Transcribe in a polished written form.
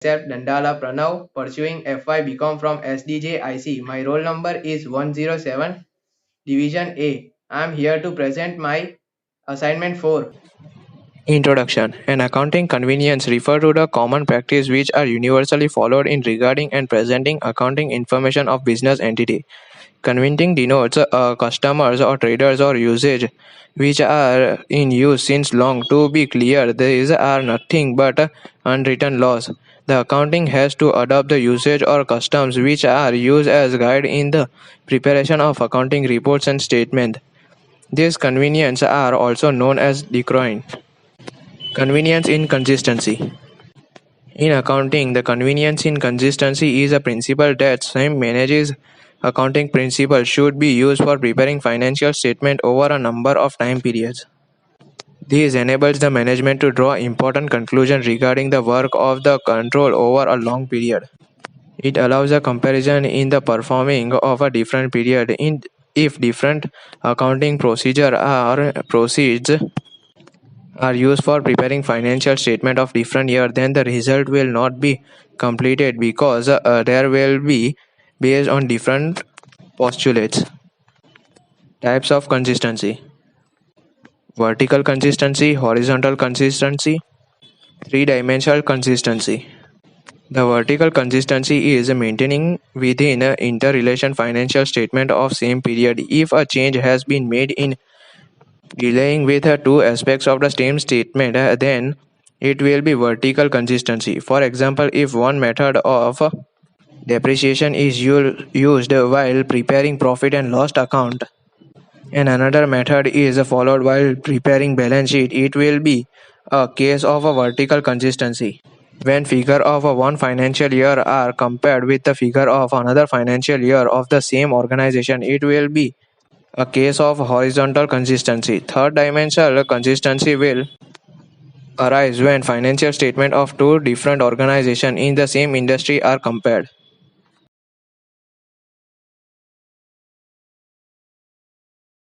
myself Dandala Pranav, pursuing FY BCom from SDJIC. My roll number is 107, Division A. I am here to present my assignment 4. Introduction. An accounting convenience refer to the common practice which are universally followed in regarding and presenting accounting information of business entity. Conventing denotes customers or traders or usage which are in use since long. To be clear, these are nothing but unwritten laws. The accounting has to adopt the usage or customs which are used as guide in the preparation of accounting reports and statements. These conveniences are also known as decroin. Convenience in consistency. In accounting, the convenience in consistency is a principle that same manages accounting principles should be used for preparing financial statement over a number of time periods. This enables the management to draw important conclusions regarding the work of the control over a long period. It allows a comparison in the performing of a different period in if different accounting procedure or proceeds are used for preparing financial statement of different year, then the result will not be completed because there will be based on different postulates. Types of consistency: vertical consistency, horizontal consistency, three-dimensional consistency. The vertical consistency is maintaining within a interrelation financial statement of same period. If a change has been made in dealing with two aspects of the same statement, then it will be vertical consistency. For example, if one method of depreciation is used while preparing profit and loss account and another method is followed while preparing balance sheet, it will be a case of a vertical consistency. When figure of one financial year are compared with the figure of another financial year of the same organization, it will be a case of horizontal consistency. Third dimensional consistency will arise when financial statements of two different organizations in the same industry are compared.